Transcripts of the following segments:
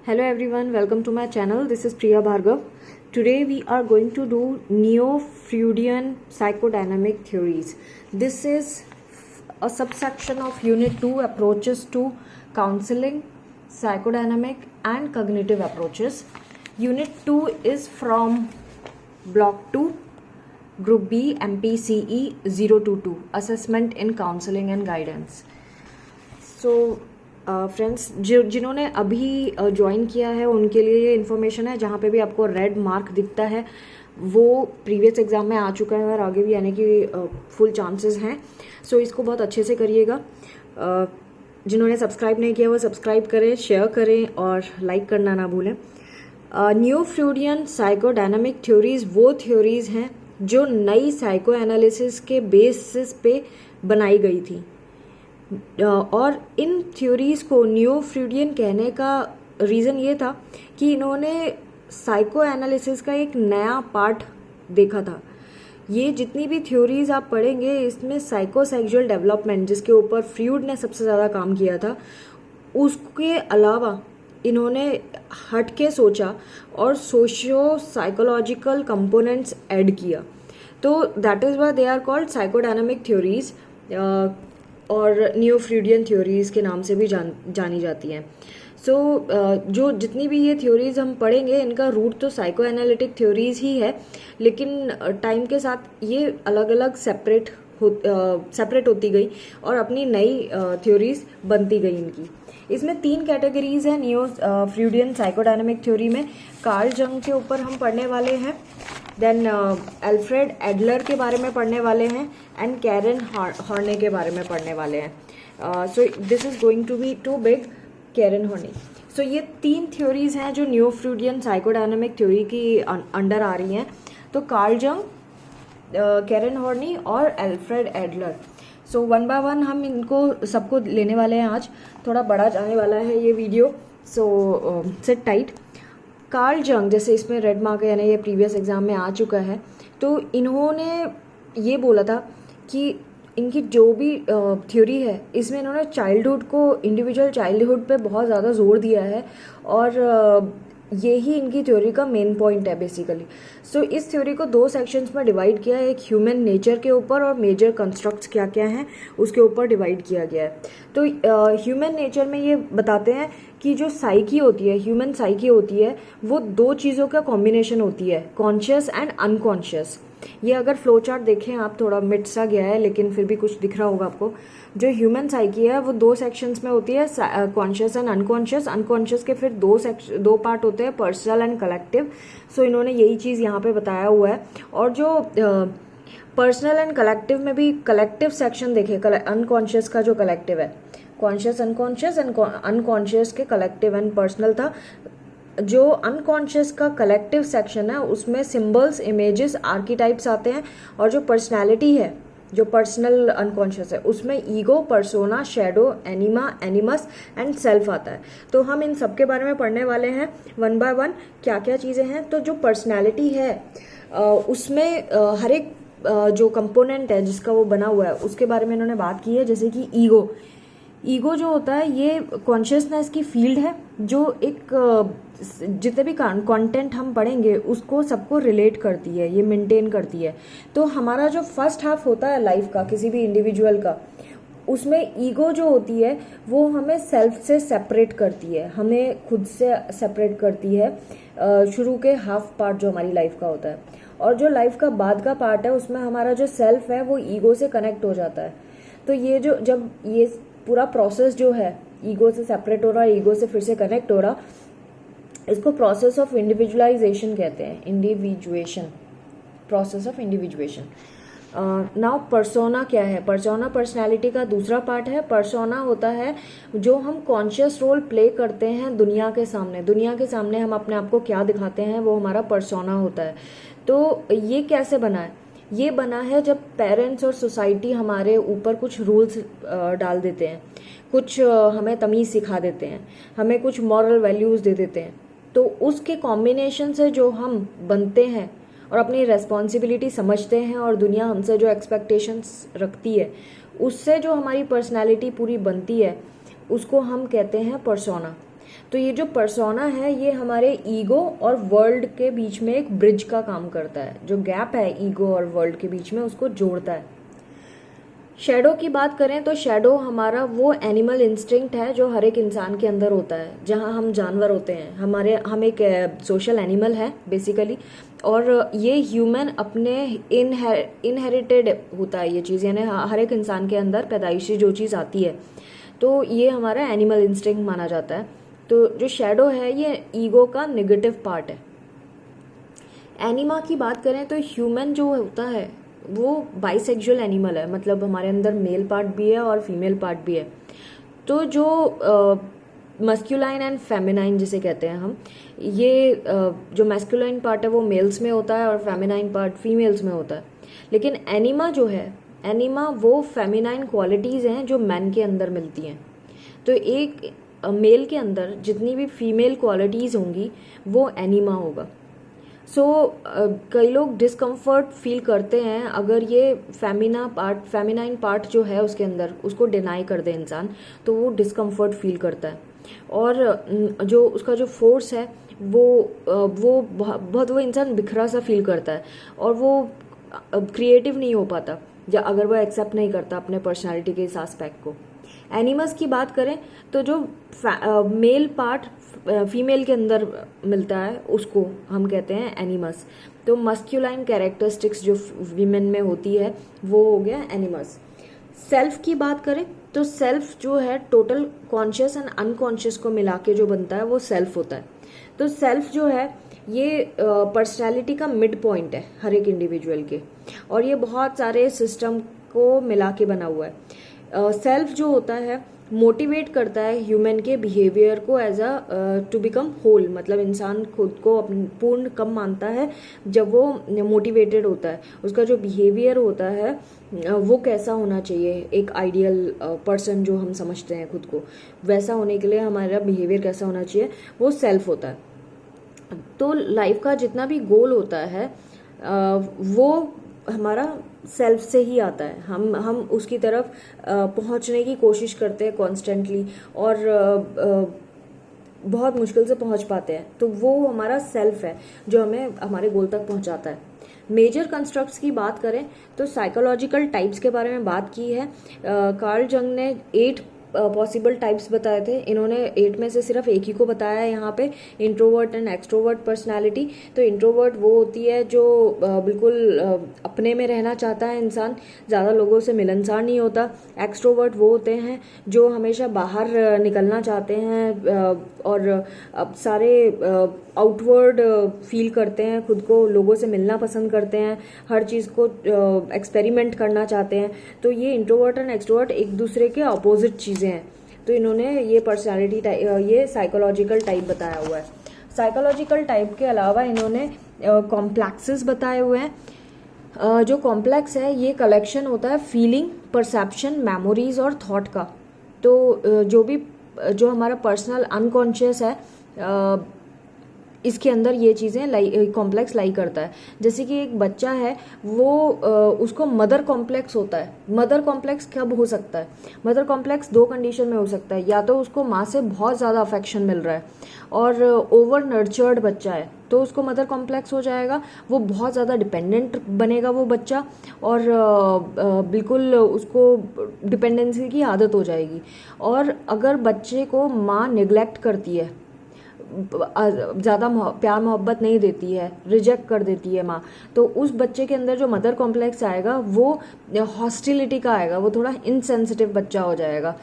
Hello everyone, welcome to my channel. This is Priya Bhargav. Today we are going to do Neo-Freudian psychodynamic theories. This is a subsection of Unit 2 approaches to counseling, psychodynamic and cognitive approaches. Unit 2 is from Block 2, Group B, MPCE 022, Assessment in Counseling and Guidance. So friends जिन्होंने अभी join किया है उनके लिए ये information है. जहाँ पे भी आपको रेड मार्क दिखता है वो प्रीवियस एग्ज़ाम में आ चुका है और आगे भी आने की फुल चांसेस हैं. सो इसको बहुत अच्छे से करिएगा. जिन्होंने सब्सक्राइब नहीं किया वो सब्सक्राइब करें, शेयर करें और लाइक करना ना भूलें. न्यू-फ्रूडियन साइकोडायनामिक थ्योरीज़ वो थ्योरीज़ हैं जो नई साइको एनालिसिस के बेसिस पे बनाई गई थी और इन थ्योरीज़ को न्यू-फ्रूडियन कहने का रीज़न ये था कि इन्होंने साइको एनालिसिस का एक नया पार्ट देखा था. ये जितनी भी थ्योरीज़ आप पढ़ेंगे इसमें साइकोसेक्सुअल डेवलपमेंट जिसके ऊपर फ्रूड ने सबसे ज़्यादा काम किया था उसके अलावा इन्होंने हट के सोचा और सोशियो साइकोलॉजिकल कंपोनेंट्स ऐड किया. तो that is why they are called psychodynamic theories और न्यू-फ्रूडियन थ्योरीज़ के नाम से भी जानी जाती हैं. सो जो जितनी भी ये थ्योरीज़ हम पढ़ेंगे इनका रूट तो साइको एनालिटिक थ्योरीज़ ही है, लेकिन टाइम के साथ ये अलग अलग सेपरेट होती गई और अपनी नई थ्योरीज़ बनती गई इनकी. इसमें 3 कैटेगरीज हैं न्यू-फ्रूडियन साइकोडायनामिक थ्योरी में. कार्ल जंग के ऊपर हम पढ़ने वाले हैं, देन अल्फ्रेड एडलर के बारे में पढ़ने वाले हैं एंड कैरन हॉर्ने के बारे में पढ़ने वाले हैं. So this is going to be too big. Karen Horney. So ये 3 थ्योरीज़ हैं जो न्यू-फ्रूडियन साइकोडायनामिक थ्योरी की अंडर आ रही हैं. तो कार्ल जंग, कैरन हॉर्ने और Alfred Adler. So one by one हम इनको सबको लेने वाले हैं. आज थोड़ा बड़ा जाने वाला है ये video, so sit tight. Karl जंग, जैसे इसमें रेड मार्क है यानी ये प्रीवियस एग्ज़ाम में आ चुका है, तो इन्होंने ये बोला था कि इनकी जो भी थ्योरी है इसमें इन्होंने चाइल्डहुड को, इंडिविजुअल चाइल्डहुड पे बहुत ज़्यादा जोर दिया है और ये ही इनकी थ्योरी का मेन पॉइंट है बेसिकली. सो इस थ्योरी को 2 सेक्शंस में डिवाइड किया है. एक ह्यूमन नेचर के ऊपर और मेजर कंस्ट्रक्ट्स क्या क्या हैं उसके ऊपर डिवाइड किया गया है. तो ह्यूमन नेचर में ये बताते हैं कि जो साइकी होती है, ह्यूमन साइकी होती है, वो 2 चीज़ों का कॉम्बिनेशन होती है, कॉन्शियस एंड अनकॉन्शियस. ये अगर फ्लो चार्ट देखें आप, थोड़ा मिट सा गया है लेकिन फिर भी कुछ दिख रहा होगा आपको. जो ह्यूमन साइकी है वो 2 सेक्शंस में होती है, कॉन्शियस एंड अनकॉन्शियस. अनकॉन्शियस के फिर 2 पार्ट होते हैं, पर्सनल एंड कलेक्टिव. सो इन्होंने यही चीज़ यहाँ पे बताया हुआ है. और जो पर्सनल एंड कलेक्टिव में भी कलेक्टिव सेक्शन देखे, अनकॉन्शियस का जो कलेक्टिव है, कॉन्शियस अनकॉन्शियस एंड अनकॉन्शियस के कलेक्टिव एंड पर्सनल था. जो अनकॉन्शियस का कलेक्टिव सेक्शन है उसमें सिंबल्स, इमेजेस, आर्कीटाइप्स आते हैं. और जो पर्सनैलिटी है, जो पर्सनल अनकॉन्शियस है, उसमें ego, persona, shadow, anima, animus and self आता है. तो हम इन सब के बारे में पढ़ने वाले हैं वन बाय वन क्या क्या चीज़ें हैं. तो जो पर्सनैलिटी है उसमें हर एक जो कंपोनेंट है जिसका वो बना हुआ है उसके बारे में इन्होंने बात की है. जैसे कि ईगो जो होता है ये कॉन्शियसनेस की फील्ड है जो एक जितने भी कंटेंट हम पढ़ेंगे उसको सबको रिलेट करती है, ये मेंटेन करती है. तो हमारा जो फर्स्ट हाफ होता है लाइफ का, किसी भी इंडिविजुअल का, उसमें ईगो जो होती है वो हमें सेल्फ से सेपरेट करती है, हमें खुद से सेपरेट करती है. शुरू के हाफ पार्ट जो हमारी लाइफ का होता है, और जो लाइफ का बाद का पार्ट है उसमें हमारा जो सेल्फ है वो ईगो से कनेक्ट हो जाता है. तो ये जो जब ये पूरा प्रोसेस जो है ईगो से सेपरेट हो रहा, ईगो से फिर से कनेक्ट हो रहा, इसको प्रोसेस ऑफ इंडिविजुअलाइजेशन कहते हैं. Individuation, process of individuation. Now persona क्या है? पर्सोना पर्सनालिटी का दूसरा पार्ट है. पर्सोना होता है जो हम कॉन्शियस रोल प्ले करते हैं दुनिया के सामने हम अपने आप को क्या दिखाते हैं, वो हमारा पर्सोना होता है. तो ये कैसे बना है? ये बना है जब पेरेंट्स और सोसाइटी हमारे ऊपर कुछ रूल्स डाल देते हैं, कुछ हमें तमीज़ सिखा देते हैं, हमें कुछ मॉरल वैल्यूज़ दे देते हैं. तो उसके कॉम्बिनेशन से जो हम बनते हैं और अपनी रेस्पॉन्सिबिलिटी समझते हैं और दुनिया हमसे जो एक्सपेक्टेशंस रखती है उससे जो हमारी पर्सनैलिटी पूरी बनती है उसको हम कहते हैं पर्सोना. तो ये जो पर्सोना है ये हमारे ईगो और वर्ल्ड के बीच में एक ब्रिज का काम करता है, जो गैप है ईगो और वर्ल्ड के बीच में उसको जोड़ता है। शैडो की बात करें तो शैडो हमारा वो एनिमल इंस्टिंक्ट है जो हर एक इंसान के अंदर होता है। जहाँ हम जानवर होते हैं, हम एक सोशल एनिमल है बेसिकली, और ये ह्यूमन अपने इनहेरिटेड होता है ये चीज़, यानी हर एक इंसान के अंदर पैदाइशी जो चीज़ आती है तो ये हमारा एनिमल इंस्टिंक्ट माना जाता है। तो जो शैडो है ये ईगो का नेगेटिव पार्ट है। एनिमा की बात करें तो ह्यूमन जो होता है वो बाइसेक्सुअल एनिमल है, मतलब हमारे अंदर मेल पार्ट भी है और फीमेल पार्ट भी है। तो जो मस्क्यूलाइन एंड फेमिनाइन जिसे कहते हैं हम, ये जो मैस्कुलाइन पार्ट है वो मेल्स में होता है और फेमिनाइन पार्ट फीमेल्स में होता है। लेकिन एनिमा जो है, एनिमा वो फेमिनाइन क्वालिटीज़ हैं जो मैन के अंदर मिलती हैं। तो एक मेल के अंदर जितनी भी फीमेल क्वालिटीज़ होंगी वो एनिमा होगा। कई लोग डिस्कम्फर्ट फील करते हैं अगर ये फेमिनाइन पार्ट जो है उसके अंदर उसको डिनाई कर दे इंसान, तो वो डिस्कम्फर्ट फील करता है। और जो उसका जो फोर्स है वो बहुत वो इंसान बिखरा सा फील करता है और वो क्रिएटिव नहीं हो पाता अगर वो एक्सेप्ट नहीं करता अपने पर्सनालिटी के इस एस्पेक्ट को। एनिमल्स की बात करें तो जो मेल पार्ट फीमेल के अंदर मिलता है उसको हम कहते हैं एनिमस। तो मस्क्यूलाइन कैरेक्टरिस्टिक्स जो वीमेन में होती है वो हो गया एनिमस। सेल्फ की बात करें तो सेल्फ जो है टोटल कॉन्शियस एंड अनकॉन्शियस को मिला के जो बनता है वो सेल्फ होता है। तो सेल्फ जो है ये पर्सनैलिटी का मिड पॉइंट है हर एक इंडिविजुअल के, और ये बहुत सारे सिस्टम को मिला के बना हुआ है। सेल्फ जो होता है मोटिवेट करता है ह्यूमन के बिहेवियर को एज टू बिकम होल, मतलब इंसान खुद को पूर्ण कब मानता है जब वो मोटिवेटेड होता है। उसका जो बिहेवियर होता है वो कैसा होना चाहिए, एक आइडियल पर्सन जो हम समझते हैं खुद को, वैसा होने के लिए हमारा बिहेवियर कैसा होना चाहिए, वो सेल्फ होता है। तो लाइफ का जितना भी गोल होता है वो हमारा सेल्फ से ही आता है। हम उसकी तरफ पहुंचने की कोशिश करते हैं कॉन्स्टेंटली और बहुत मुश्किल से पहुंच पाते हैं, तो वो हमारा सेल्फ है जो हमें हमारे गोल तक पहुंचाता है। मेजर कंस्ट्रक्ट्स की बात करें तो साइकोलॉजिकल टाइप्स के बारे में बात की है। कार्ल जंग ने 8 पॉसिबल टाइप्स बताए थे, इन्होंने 8 में से सिर्फ एक ही को बताया है यहाँ पे, इंट्रोवर्ट एंड एक्सट्रोवर्ट पर्सनालिटी। तो इंट्रोवर्ट वो होती है जो बिल्कुल अपने में रहना चाहता है इंसान, ज़्यादा लोगों से मिलनसार नहीं होता। एक्सट्रोवर्ट वो होते हैं जो हमेशा बाहर निकलना चाहते हैं और सारे आउटवर्ड फील करते हैं खुद को, लोगों से मिलना पसंद करते हैं, हर चीज़ को एक्सपेरिमेंट करना चाहते हैं। तो ये इंट्रोवर्ट एंड एक्सट्रोवर्ट एक दूसरे के अपोजिट चीज़ें हैं। तो इन्होंने ये पर्सनालिटी टाइप, ये साइकोलॉजिकल टाइप बताया हुआ है। साइकोलॉजिकल टाइप के अलावा इन्होंने कॉम्प्लेक्सेस बताए हुए हैं। जो कॉम्प्लेक्स है ये कलेक्शन होता है फीलिंग, परसेप्शन, मेमोरीज और थॉट का। तो जो हमारा पर्सनल अनकॉन्शियस है इसके अंदर ये चीज़ें कॉम्प्लेक्स लाई करता है। जैसे कि एक बच्चा है वो उसको मदर कॉम्प्लेक्स होता है। मदर कॉम्प्लेक्स कब हो सकता है? मदर कॉम्प्लेक्स 2 कंडीशन में हो सकता है, या तो उसको माँ से बहुत ज़्यादा अफेक्शन मिल रहा है और ओवर नर्चर्ड बच्चा है तो उसको मदर कॉम्प्लेक्स हो जाएगा, वो बहुत ज़्यादा डिपेंडेंट बनेगा वो बच्चा और बिल्कुल उसको डिपेंडेंसी की आदत हो जाएगी। और अगर बच्चे को माँ निगलेक्ट करती है, ज़्यादा प्यार मोहब्बत नहीं देती है, रिजेक्ट कर देती है माँ, तो उस बच्चे के अंदर जो मदर कॉम्प्लेक्स आएगा वो हॉस्टिलिटी का आएगा, वो थोड़ा इनसेंसिटिव बच्चा हो जाएगा,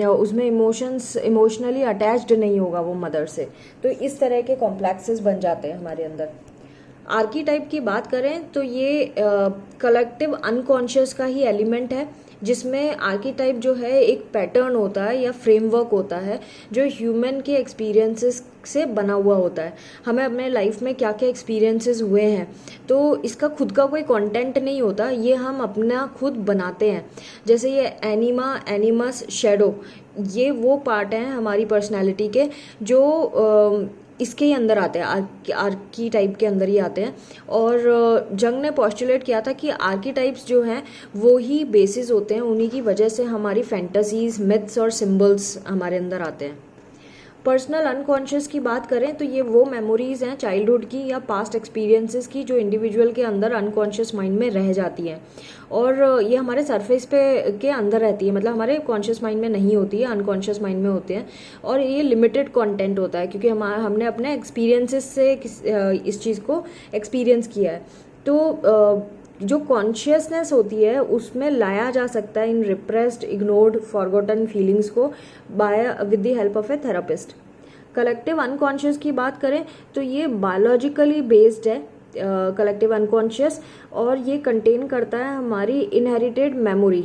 उसमें इमोशनली अटैच्ड नहीं होगा वो मदर से। तो इस तरह के कॉम्प्लेक्सेस बन जाते हैं हमारे अंदर। आर्कीटाइप की बात करें तो ये कलेक्टिव अनकॉन्शियस का ही एलिमेंट है, जिसमें आर्कीटाइप जो है एक पैटर्न होता है या फ्रेमवर्क होता है जो ह्यूमन के एक्सपीरियंसेस से बना हुआ होता है। हमें अपने लाइफ में क्या क्या एक्सपीरियंसेस हुए हैं तो इसका खुद का कोई कंटेंट नहीं होता, ये हम अपना खुद बनाते हैं। जैसे ये एनिमा, एनिमस, शैडो, ये वो पार्ट हैं हमारी पर्सनैलिटी के जो इसके ही अंदर आते हैं, आर्कीटाइप के अंदर ही आते हैं। और जंग ने पोस्टुलेट किया था कि आर्कीटाइप्स जो हैं वो ही बेसिस होते हैं, उन्हीं की वजह से हमारी फैंटेसीज, मिथ्स और सिंबल्स हमारे अंदर आते हैं। पर्सनल अनकॉन्शियस की बात करें तो ये वो मेमोरीज हैं चाइल्डहुड की या पास्ट एक्सपीरियंसेस की जो इंडिविजुअल के अंदर अनकॉन्शियस माइंड में रह जाती हैं, और ये हमारे सरफेस पे के अंदर रहती है, मतलब हमारे कॉन्शियस माइंड में नहीं होती है, अनकॉन्शियस माइंड में होती हैं, और ये लिमिटेड कंटेंट होता है क्योंकि हमने अपने एक्सपीरियंसेस से इस चीज़ को एक्सपीरियंस किया है। तो जो कॉन्शियसनेस होती है उसमें लाया जा सकता है in repressed, ignored, forgotten feelings को by with the help of a therapist. Collective unconscious की बात करें तो ये बायोलॉजिकली बेस्ड है कलेक्टिव अनकॉन्शियस, और ये कंटेन करता है हमारी इनहेरिटेड मेमोरी,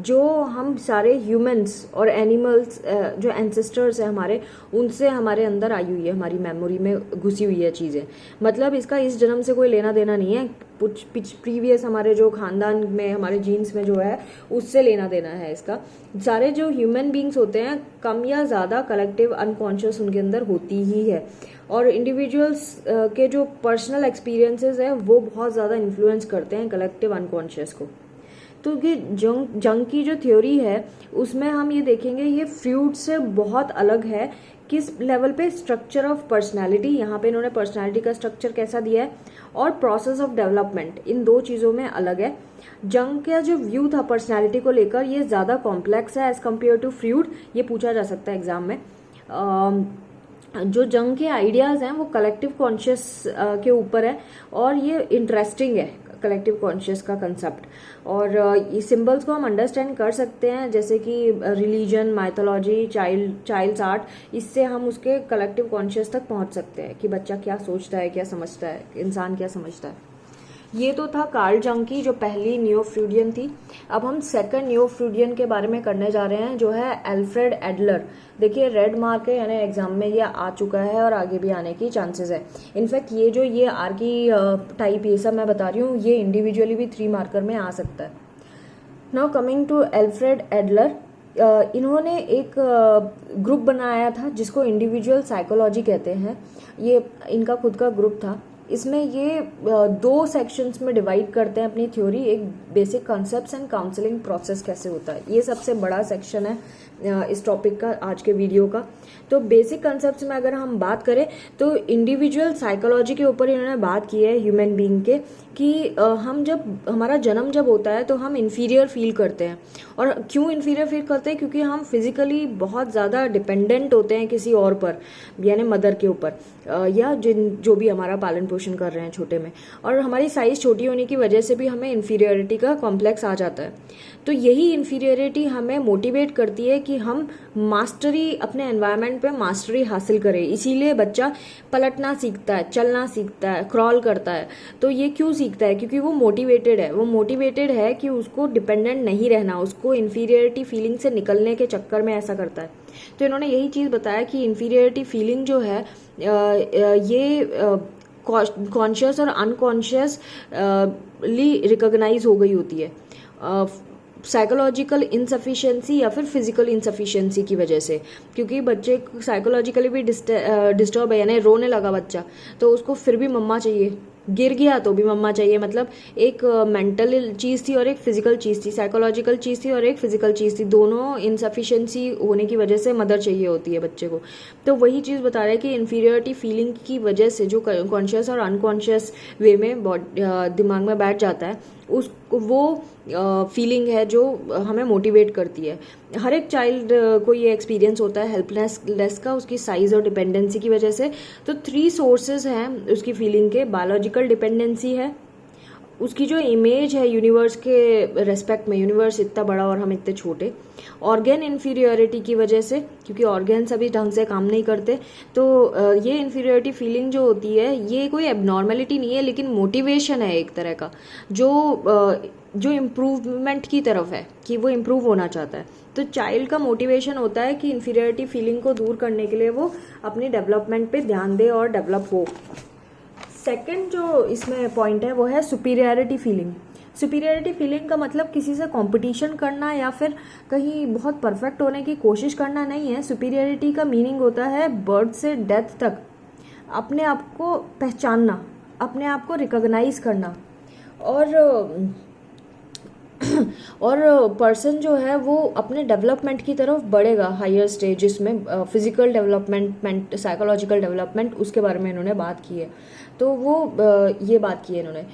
जो हम सारे ह्यूमंस और एनिमल्स जो एंसेस्टर्स हैं हमारे, उनसे हमारे अंदर आई हुई है, हमारी मेमोरी में घुसी हुई है चीज़ें। मतलब इसका इस जन्म से कोई लेना देना नहीं है, कुछ प्रीवियस हमारे जो खानदान में हमारे जीन्स में जो है उससे लेना देना है इसका। सारे जो ह्यूमन बींग्स होते हैं कम या ज़्यादा कलेक्टिव अनकॉन्शियस उनके अंदर होती ही है, और इंडिविजुअल्स के जो पर्सनल एक्सपीरियंसेस है वो बहुत ज़्यादा इन्फ्लुएंस करते हैं कलेक्टिव अनकॉन्शियस को। तो ये जंग की जो थ्योरी है उसमें हम ये देखेंगे ये फ्रूड से बहुत अलग है। किस लेवल पे? स्ट्रक्चर ऑफ पर्सनालिटी, यहाँ पे इन्होंने पर्सनालिटी का स्ट्रक्चर कैसा दिया है, और प्रोसेस ऑफ डेवलपमेंट, इन दो चीज़ों में अलग है। जंग का जो व्यू था पर्सनालिटी को लेकर ये ज़्यादा कॉम्प्लेक्स है एज कम्पेयर टू फ्रूड, ये पूछा जा सकता है एग्जाम में। जो जंग के आइडियाज़ हैं वो कलेक्टिव कॉन्शियस के ऊपर है, और ये इंटरेस्टिंग है कलेक्टिव कॉन्शियस का कंसेप्ट, और इस सिंबल्स को हम अंडरस्टैंड कर सकते हैं जैसे कि रिलीजन, माइथोलॉजी, चाइल्ड्स आर्ट, इससे हम उसके कलेक्टिव कॉन्शियस तक पहुंच सकते हैं कि बच्चा क्या सोचता है, क्या समझता है, इंसान क्या समझता है। ये तो था कार्ल जंग की जो पहली नियो फ्रूडियन थी। अब हम सेकंड नियो फ्रूडियन के बारे में करने जा रहे हैं जो है अल्फ्रेड एडलर। देखिए रेड मार्क है, यानी एग्जाम में ये आ चुका है और आगे भी आने की चांसेस है। इनफैक्ट ये जो ये आर की टाइप ये सब मैं बता रही हूँ ये इंडिविजुअली भी 3 मार्कर में आ सकता है। Now coming to Alfred Adler, इन्होंने एक ग्रुप बनाया था जिसको इंडिविजुअल साइकोलॉजी कहते हैं। ये इनका खुद का ग्रुप था। इसमें ये 2 सेक्शंस में डिवाइड करते हैं अपनी थ्योरी। एक basic concepts and counselling process कैसे होता है, ये सबसे बड़ा सेक्शन है इस टॉपिक का, आज के वीडियो का। तो बेसिक कॉन्सेप्ट्स में अगर हम बात करें तो इंडिविजुअल साइकोलॉजी के ऊपर इन्होंने बात की है ह्यूमन बीइंग के, कि हम जब हमारा जन्म जब होता है तो हम इन्फीरियर फील करते हैं। और क्यों इन्फीरियर फील करते हैं? क्योंकि हम फिजिकली बहुत ज़्यादा डिपेंडेंट होते हैं किसी और पर, यानी मदर के ऊपर, या जो भी हमारा पालन पोषण कर रहे हैं छोटे में, और हमारी साइज छोटी होने की वजह से भी हमें इन्फीरियरिटी का कॉम्प्लेक्स आ जाता है। तो यही इन्फीरियरिटी हमें मोटिवेट करती है कि हम मास्टरी, अपने एनवायरनमेंट पे मास्टरी हासिल करें। इसीलिए बच्चा पलटना सीखता है, चलना सीखता है, क्रॉल करता है। तो ये क्यों सीखता है? क्योंकि वो मोटिवेटेड है। वो मोटिवेटेड है कि उसको डिपेंडेंट नहीं रहना, उसको इन्फीरियरिटी फीलिंग से निकलने के चक्कर में ऐसा करता है। तो इन्होंने यही चीज़ बताया कि इन्फीरियरिटी फीलिंग जो है ये कॉन्शियस और अनकॉन्शियसली रिकॉग्नाइज हो गई होती है साइकोलॉजिकल इनसफिशिएंसी या फिर फिजिकल इनसफिशिएंसी की वजह से। क्योंकि बच्चे साइकोलॉजिकली भी डिस्टर्ब है, यानी रोने लगा बच्चा तो उसको फिर भी मम्मा चाहिए, गिर गया तो भी मम्मा चाहिए। मतलब एक मेंटल चीज़ थी और एक फिजिकल चीज़ थी, साइकोलॉजिकल चीज़ थी और एक फिजिकल चीज़ थी। दोनों इनसफिशिएंसी होने की वजह से मदर चाहिए होती है बच्चे को। तो वही चीज़ बता रहा है कि इन्फीरियरिटी फीलिंग की वजह से जो कॉन्शियस और अनकॉन्शियस वे में दिमाग में बैठ जाता है, उस वो फीलिंग है जो हमें मोटिवेट करती है। हर एक चाइल्ड को ये एक्सपीरियंस होता है हेल्पलेस का, उसकी साइज और डिपेंडेंसी की वजह से। तो 3 सोर्सेज हैं उसकी फीलिंग के। बायोलॉजिकल डिपेंडेंसी है, उसकी जो इमेज है यूनिवर्स के रेस्पेक्ट में, यूनिवर्स इतना बड़ा और हम इतने छोटे। ऑर्गेन इन्फीरियरिटी की वजह से, क्योंकि ऑर्गेन्स अभी ढंग से काम नहीं करते। तो ये इन्फीरियरिटी फीलिंग जो होती है ये कोई एबनॉर्मेलिटी नहीं है, लेकिन मोटिवेशन है एक तरह का, जो इम्प्रूवमेंट की तरफ है, कि वो इम्प्रूव होना चाहता है। तो चाइल्ड का मोटिवेशन होता है कि इन्फीरियरिटी फीलिंग को दूर करने के लिए वो अपनी डेवलपमेंट पे ध्यान दे और डेवलप हो। सेकंड जो इसमें पॉइंट है वो है सुपीरियरिटी फीलिंग। सुपीरियरिटी फीलिंग का मतलब किसी से कंपटीशन करना या फिर कहीं बहुत परफेक्ट होने की कोशिश करना नहीं है। सुपीरियरिटी का मीनिंग होता है बर्थ से डेथ तक अपने आप को पहचानना, अपने आप को रिकॉग्नाइज करना। और और पर्सन जो है वो अपने डेवलपमेंट की तरफ बढ़ेगा हायर स्टेज, जिसमें फिजिकल डेवलपमेंट, साइकोलॉजिकल डेवलपमेंट, उसके बारे में इन्होंने बात की है। तो वो ये बात की है इन्होंने।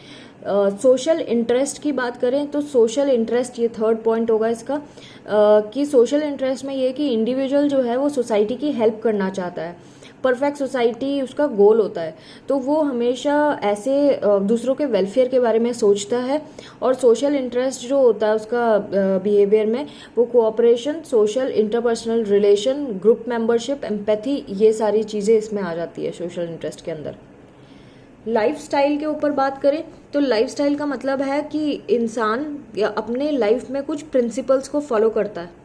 सोशल इंटरेस्ट की बात करें तो सोशल इंटरेस्ट, ये थर्ड पॉइंट होगा इसका, कि सोशल इंटरेस्ट में ये कि इंडिविजुअल जो है वो सोसाइटी की हेल्प करना चाहता है, परफेक्ट सोसाइटी उसका गोल होता है। तो वो हमेशा ऐसे दूसरों के वेलफेयर के बारे में सोचता है। और सोशल इंटरेस्ट जो होता है उसका बिहेवियर में, वो cooperation, social interpersonal relation, group membership, empathy, ये सारी चीज़ें इसमें आ जाती है सोशल इंटरेस्ट के अंदर। लाइफस्टाइल के ऊपर बात करें तो लाइफस्टाइल का मतलब है कि इंसान अपने लाइफ में कुछ प्रिंसिपल्स को फॉलो करता है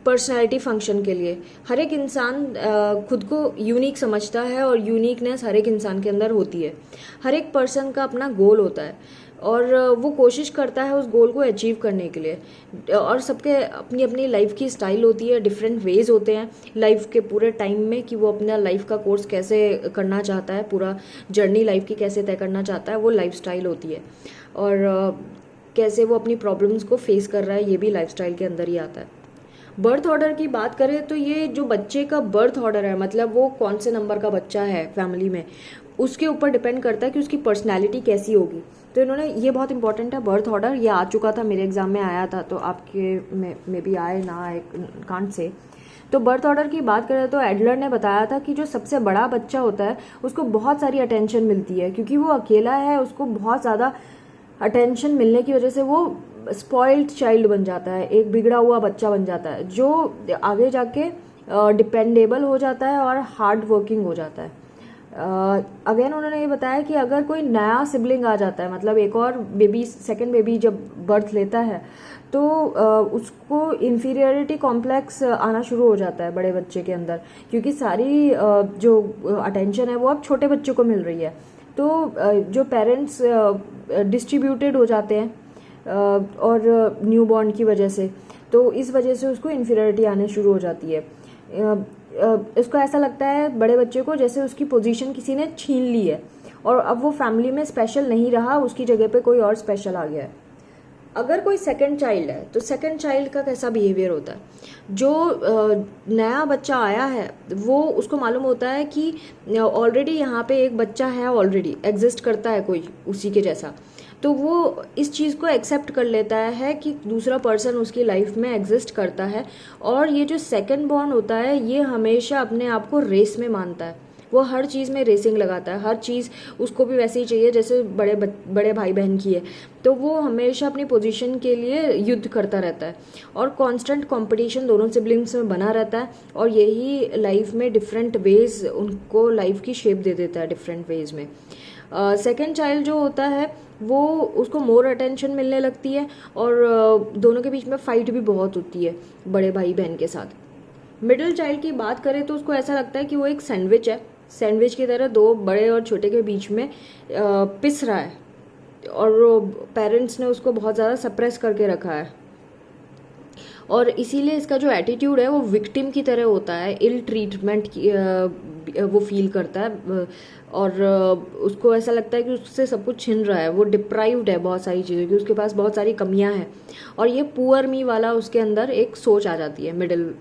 पर्सनालिटी फंक्शन के लिए। हर एक इंसान खुद को यूनिक समझता है और यूनिकनेस हर एक इंसान के अंदर होती है। हर एक पर्सन का अपना गोल होता है और वो कोशिश करता है उस गोल को अचीव करने के लिए। और सबके अपनी अपनी लाइफ की स्टाइल होती है, डिफरेंट वेज होते हैं लाइफ के पूरे टाइम में कि वो अपना लाइफ का कोर्स कैसे करना चाहता है, पूरा जर्नी लाइफ की कैसे तय करना चाहता है, वो लाइफ स्टाइल होती है। और कैसे वो अपनी प्रॉब्लम्स को फेस कर रहा है, ये भी लाइफ स्टाइल के अंदर ही आता है। बर्थ ऑर्डर की बात करें तो ये जो बच्चे का बर्थ ऑर्डर है, मतलब वो कौन से नंबर का बच्चा है फैमिली में, उसके ऊपर डिपेंड करता है कि उसकी पर्सनैलिटी कैसी होगी। तो इन्होंने, ये बहुत इंपॉर्टेंट है बर्थ ऑर्डर, ये आ चुका था मेरे एग्जाम में आया था, तो आपके में भी आए ना आए, कांट से। तो बर्थ ऑर्डर की बात करें तो एडलर ने बताया था कि जो सबसे बड़ा बच्चा होता है उसको बहुत सारी अटेंशन मिलती है, क्योंकि वो अकेला है, उसको बहुत ज़्यादा अटेंशन मिलने की वजह से वो स्पॉइल्ड चाइल्ड बन जाता है, एक बिगड़ा हुआ बच्चा बन जाता है, जो आगे जाके डिपेंडेबल हो जाता है और हार्ड वर्किंग हो जाता है। अगेन उन्होंने ये बताया कि अगर कोई नया सिबलिंग आ जाता है, मतलब एक और बेबी, सेकंड बेबी जब बर्थ लेता है, तो उसको इन्फीरियरिटी कॉम्प्लेक्स आना शुरू हो जाता है बड़े बच्चे के अंदर, क्योंकि सारी जो अटेंशन है वो अब छोटे बच्चे को मिल रही है। तो जो पेरेंट्स डिस्ट्रीब्यूटेड हो जाते हैं और न्यूबॉर्न की वजह से, तो इस वजह से उसको इन्फीरियरिटी आने शुरू हो जाती है। इसको ऐसा लगता है बड़े बच्चे को जैसे उसकी पोजीशन किसी ने छीन ली है और अब वो फैमिली में स्पेशल नहीं रहा, उसकी जगह पे कोई और स्पेशल आ गया है। अगर कोई सेकंड चाइल्ड है तो सेकंड चाइल्ड का कैसा बिहेवियर होता है? जो नया बच्चा आया है वो, उसको मालूम होता है कि ऑलरेडी यहाँ पे एक बच्चा है, ऑलरेडी एग्जिस्ट करता है कोई उसी के जैसा, तो वो इस चीज़ को एक्सेप्ट कर लेता है कि दूसरा पर्सन उसकी लाइफ में एग्जिस्ट करता है। और ये जो सेकंड बॉर्न होता है ये हमेशा अपने आप को रेस में मानता है, वो हर चीज़ में रेसिंग लगाता है, हर चीज़ उसको भी वैसे ही चाहिए जैसे बड़े भाई बहन की है। तो वो हमेशा अपनी पोजीशन के लिए युद्ध करता रहता है और कांस्टेंट कंपटीशन दोनों सिबलिंग्स में बना रहता है। और यही लाइफ में डिफरेंट वेज उनको लाइफ की शेप दे देता है, डिफरेंट वेज में। सेकेंड चाइल्ड जो होता है वो, उसको मोर अटेंशन मिलने लगती है और दोनों के बीच में फाइट भी बहुत होती है बड़े भाई बहन के साथ। मिडिल चाइल्ड की बात करें तो उसको ऐसा लगता है कि वो एक सैंडविच है, सैंडविच की तरह दो बड़े और छोटे के बीच में पिस रहा है और पेरेंट्स ने उसको बहुत ज़्यादा सप्रेस करके रखा है। और इसीलिए इसका जो एटीट्यूड है वो विक्टिम की तरह होता है, इल ट्रीटमेंट की वो फील करता है और उसको ऐसा लगता है कि उससे सब कुछ छिन रहा है, वो डिप्राइव्ड है बहुत सारी चीज़ों की, उसके पास बहुत सारी कमियां हैं। और ये पुअर मी वाला उसके अंदर एक सोच आ जाती है मिडिल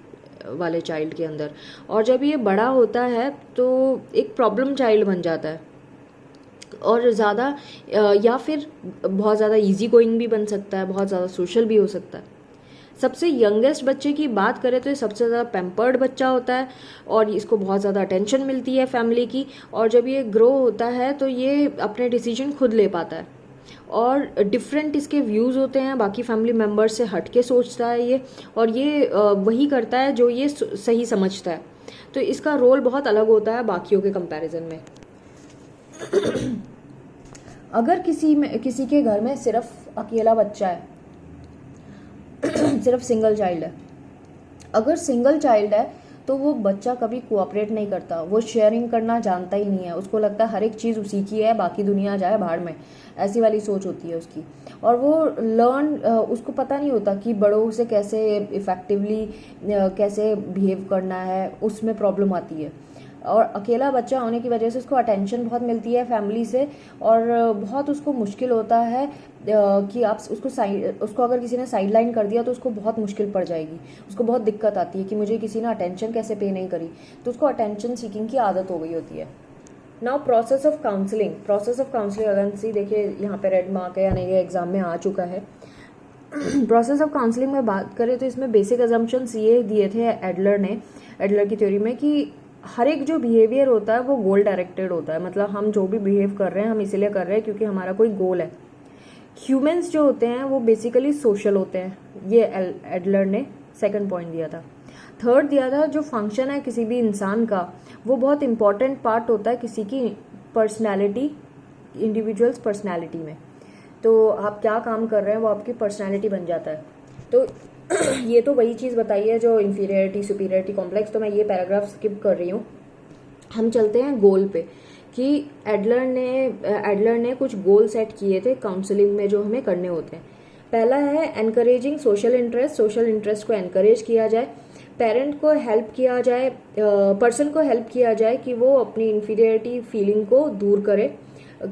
वाले चाइल्ड के अंदर। और जब ये बड़ा होता है तो एक प्रॉब्लम चाइल्ड बन जाता है और ज़्यादा या फिर बहुत ज़्यादा इजी गोइंग भी बन सकता है, बहुत ज़्यादा सोशल भी हो सकता है। सबसे यंगेस्ट बच्चे की बात करें तो ये सबसे ज़्यादा पैम्पर्ड बच्चा होता है और इसको बहुत ज़्यादा अटेंशन मिलती है फैमिली की। और जब ये ग्रो होता है तो ये अपने डिसीजन खुद ले पाता है और डिफरेंट इसके व्यूज़ होते हैं, बाकी फैमिली मेम्बर से हट के सोचता है ये, और ये वही करता है जो ये सही समझता है। तो इसका रोल बहुत अलग होता है बाकियों के कंपैरिजन में। अगर किसी के घर में सिर्फ अकेला बच्चा है, सिर्फ सिंगल चाइल्ड है, अगर सिंगल चाइल्ड है तो वो बच्चा कभी कोऑपरेट नहीं करता, वो शेयरिंग करना जानता ही नहीं है, उसको लगता है हर एक चीज़ उसी की है, बाकी दुनिया जाए भाड़ में, ऐसी वाली सोच होती है उसकी। और वो उसको पता नहीं होता कि बड़ों से कैसे इफ़ेक्टिवली कैसे बिहेव करना है, उसमें प्रॉब्लम आती है। और अकेला बच्चा होने की वजह से उसको अटेंशन बहुत मिलती है फैमिली से, और बहुत उसको मुश्किल होता है कि आप उसको अगर किसी ने साइडलाइन कर दिया तो उसको बहुत मुश्किल पड़ जाएगी, उसको बहुत दिक्कत आती है कि मुझे किसी ने अटेंशन कैसे पे नहीं करी, तो उसको अटेंशन सीकिंग की आदत हो गई होती है। नाउ प्रोसेस ऑफ काउंसलिंग अगर सी देखिए यहाँ पे रेड मार्क है या नहीं, ये एग्जाम में आ चुका है। प्रोसेस ऑफ काउंसलिंग में बात करें तो इसमें बेसिक अजम्पशंस ये दिए थे एडलर की थ्योरी में कि हर एक जो बिहेवियर होता है वो गोल डायरेक्टेड होता है, मतलब हम जो भी बिहेव कर रहे हैं हम इसीलिए कर रहे हैं क्योंकि हमारा कोई गोल है। ह्यूमंस जो होते हैं वो बेसिकली सोशल होते हैं, ये एडलर ने सेकंड पॉइंट दिया था। थर्ड दिया था जो फंक्शन है किसी भी इंसान का वो बहुत इंपॉर्टेंट पार्ट होता है किसी की पर्सनैलिटी, इंडिविजुअल्स पर्सनैलिटी में। तो आप क्या काम कर रहे हैं वो आपकी पर्सनैलिटी बन जाता है। तो ये तो वही चीज़ बताई है जो इन्फीरियरिटी सुपीरियरिटी कॉम्प्लेक्स, तो मैं ये पैराग्राफ स्किप कर रही हूँ। हम चलते हैं गोल पे कि एडलर ने कुछ गोल सेट किए थे काउंसलिंग में जो हमें करने होते हैं। पहला है एनकरेजिंग सोशल इंटरेस्ट को एनकरेज किया जाए, पेरेंट को हेल्प किया जाए, पर्सन को हेल्प किया जाए कि वो अपनी इन्फीरियरिटी फीलिंग को दूर करे,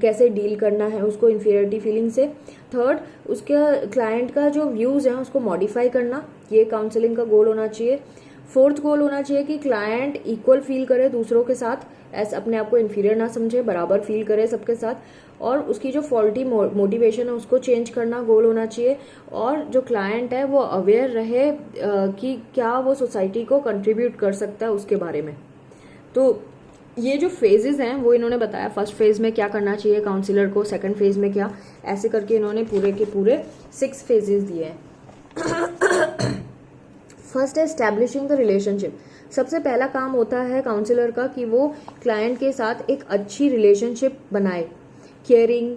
कैसे डील करना है उसको इन्फीरियरिटी फीलिंग से। थर्ड, उसके क्लाइंट का जो व्यूज़ हैं उसको मॉडिफाई करना, ये काउंसलिंग का गोल होना चाहिए। फोर्थ गोल होना चाहिए कि क्लाइंट इक्वल फील करे दूसरों के साथ, ऐसे अपने आप को इन्फीरियर ना समझे, बराबर फील करे सबके साथ, और उसकी जो फॉल्टी मोटिवेशन है उसको चेंज करना गोल होना चाहिए। और जो क्लाइंट है वो अवेयर रहे कि क्या वो सोसाइटी को कंट्रीब्यूट कर सकता है उसके बारे में। तो ये जो फेजेस हैं वो इन्होंने बताया, फर्स्ट फेज में क्या करना चाहिए काउंसलर को, सेकंड फेज में क्या, ऐसे करके इन्होंने पूरे के पूरे 6 फेजेस दिए हैं। फर्स्ट है एस्टैब्लिशिंग द रिलेशनशिप। सबसे पहला काम होता है काउंसलर का कि वो क्लाइंट के साथ एक अच्छी रिलेशनशिप बनाए, केयरिंग,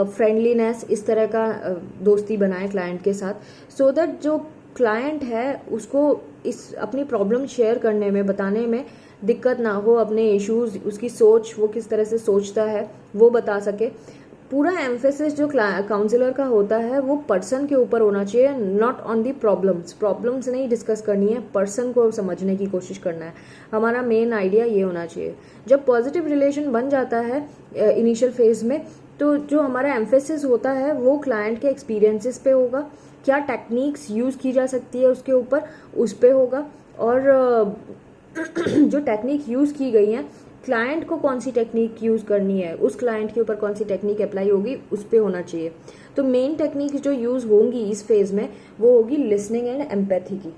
फ्रेंडलीनेस, इस तरह का दोस्ती बनाए क्लाइंट के साथ, सो दैट जो क्लाइंट है उसको इस अपनी प्रॉब्लम शेयर करने में, बताने में दिक्कत ना हो, अपने इश्यूज, उसकी सोच, वो किस तरह से सोचता है वो बता सके। पूरा एम्फेसिस जो काउंसलर का होता है वो पर्सन के ऊपर होना चाहिए, नॉट ऑन दी प्रॉब्लम्स नहीं डिस्कस करनी है, पर्सन को समझने की कोशिश करना है। हमारा मेन आइडिया ये होना चाहिए। जब पॉजिटिव रिलेशन बन जाता है इनिशियल फेज में, तो जो हमारा एम्फेसिस होता है वो क्लाइंट के एक्सपीरियंसेस पे होगा, क्या टेक्निक्स यूज़ की जा सकती है उसके ऊपर, उस पे होगा, और जो टेक्निक यूज़ की गई हैं क्लाइंट को कौन सी टेक्निक यूज़ करनी है, उस क्लाइंट के ऊपर कौन सी टेक्निक अप्लाई होगी, उस पे होना चाहिए। तो मेन टेक्निक जो यूज़ होंगी इस फेज में वो होगी लिसनिंग एंड एम्पैथी की।